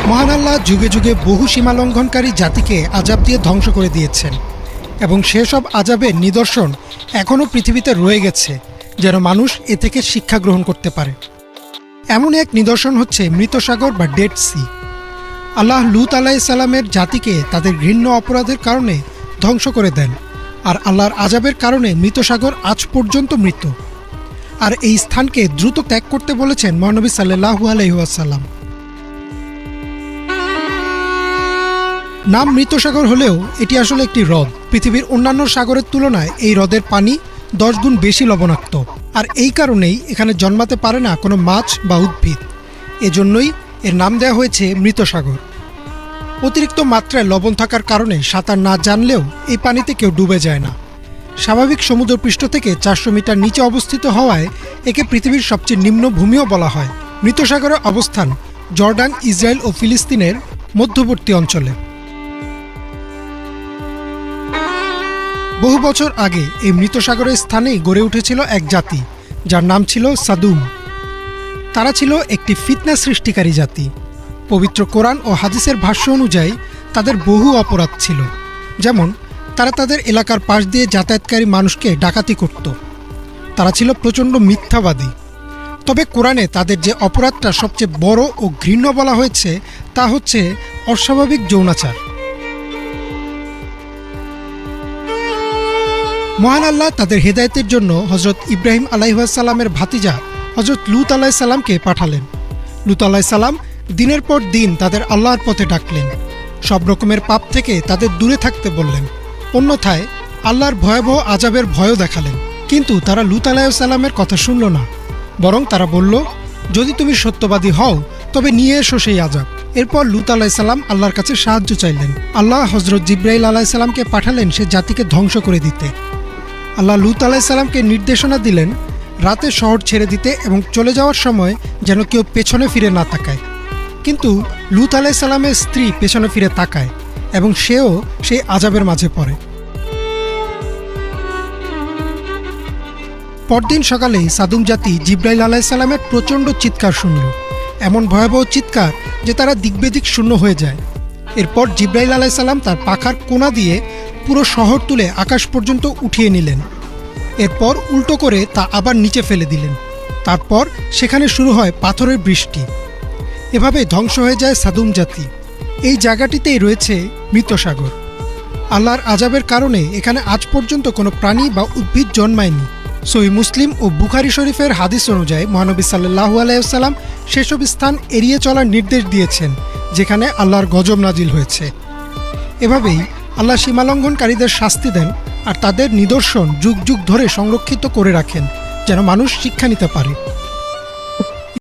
মহান আল্লাহ যুগে যুগে বহু সীমালঙ্ঘনকারী জাতিকে আযাব দিয়ে ধ্বংস করে দিয়েছেন এবং সেসব আযাবের নিদর্শন এখনও পৃথিবীতে রয়ে গেছে, যেন মানুষ এ থেকে শিক্ষা গ্রহণ করতে পারে। এমন এক নিদর্শন হচ্ছে মৃত সাগর বা ডেড সি। আল্লাহ লূত আলাইহিস সালামের জাতিকে তাদের ঘৃণ্য অপরাধের কারণে ধ্বংস করে দেন, আর আল্লাহর আযাবের কারণে মৃত সাগর আজ পর্যন্ত মৃত। আর এই স্থানকে দ্রুত ত্যাগ করতে বলেছেন মহানবী সাল্লাল্লাহু আলাইহি ওয়াসাল্লাম। নাম মৃত সাগর হলেও এটি আসলে একটি হ্রদ। পৃথিবীর অন্যান্য সাগরের তুলনায় এই হ্রদের পানি 10 গুণ বেশি লবণাক্ত, আর এই কারণেই এখানে জন্মাতে পারে না কোনো মাছ বা উদ্ভিদ। এজন্যই এর নাম দেওয়া হয়েছে মৃত সাগর। অতিরিক্ত মাত্রায় লবণ থাকার কারণে সাঁতার না জানলেও এই পানিতে কেউ ডুবে যায় না। স্বাভাবিক সমুদ্রপৃষ্ঠ থেকে 400 মিটার নিচে অবস্থিত হওয়ায় একে পৃথিবীর সবচেয়ে নিম্ন ভূমিও বলা হয়। মৃত সাগরের অবস্থান জর্ডান, ইসরায়েল ও ফিলিস্তিনের মধ্যবর্তী অঞ্চলে। বহু বছর আগে এই মৃত সাগরের স্থানেই গড়ে উঠেছিল এক জাতি, যার নাম ছিল সাদুম। তারা ছিল একটি ফিতনা সৃষ্টিকারী জাতি। পবিত্র কোরআন ও হাদিসের ভাষ্য অনুযায়ী তাদের বহু অপরাধ ছিল, যেমন তারা তাদের এলাকার পাশ দিয়ে যাতায়াতকারী মানুষকে ডাকাতি করত। তারা ছিল প্রচণ্ড মিথ্যাবাদী। তবে কোরআনে তাদের যে অপরাধটা সবচেয়ে বড় ও ঘৃণ্য বলা হয়েছে তা হচ্ছে অস্বাভাবিক যৌনাচার। মহান আল্লাহ তাদের হেদায়েতের জন্য হযরত ইব্রাহিম আলাইহিস সালামের ভাতিজা হযরত লূত আলাইহিস সালামকে পাঠালেন। লূত আলাইহিস সালাম দিনের পর দিন তাদের আল্লাহর পথে ডাকলেন, সব রকমের পাপ থেকে তাদের দূরে থাকতে বললেন। অন্যথায় আল্লাহর ভয়াবহ আযাবের ভয়ও দেখালেন। কিন্তু তারা লূত আলাইহিস সালামের কথা শুনল না, বরং তারা বলল, যদি তুমি সত্যবাদী হও তবে নিয়ে এসো সেই আযাব। এরপর লূত আলাইহিস সালাম আল্লাহর কাছে সাহায্য চাইলেন। আল্লাহ হযরত জিবরাইল আলাইহিস সালামকে পাঠালেন সে জাতিকে ধ্বংস করে দিতে। আল্লাহ লূত আলাইহিস সালামকে নির্দেশনা দিলেন রাতে শহর ছেড়ে দিতে এবং চলে যাওয়ার সময় যেন কেউ পেছনে ফিরে না তাকায়। কিন্তু লূত আলাইহিস সালামের স্ত্রী পেছনে ফিরে তাকায় এবং সেও সেই আযাবের মাঝে পড়ে। পরদিন সকালেই সাদুম জাতি জিবরাইল আলাইহিস সালামের প্রচণ্ড চিৎকার শুনল, এমন ভয়াবহ চিৎকার যে তারা দিকবেদিক শূন্য হয়ে যায়। এরপর জিবরাইল আলাইহিস সালাম তার পাখার কোনা দিয়ে পুরো শহর তুলে আকাশ পর্যন্ত উঠিয়ে নিলেন। এরপর উল্টো করে তা আবার নিচে ফেলে দিলেন। তারপর সেখানে শুরু হয় পাথরের বৃষ্টি। এভাবে ধ্বংস হয়ে যায় সাদুম জাতি। এই জায়গাটিতেই রয়েছে মৃত সাগর। আল্লাহর আযাবের কারণে এখানে আজ পর্যন্ত কোনো প্রাণী বা উদ্ভিদ জন্মায়নি। সহিহ মুসলিম ও বুখারী শরীফের হাদিস অনুযায়ী মহানবী সাল্লাল্লাহু আলাইহি ওয়াসাল্লাম সেসব স্থান এড়িয়ে চলার নির্দেশ দিয়েছেন যেখানে আল্লাহর গজব নাজিল হয়েছে। এভাবেই আল্লাহ সীমালঙ্ঘনকারীদের শাস্তি দেন আর তাদের নিদর্শন যুগ যুগ ধরে সংরক্ষিত করে রাখেন, যেন মানুষ শিক্ষা নিতে পারে।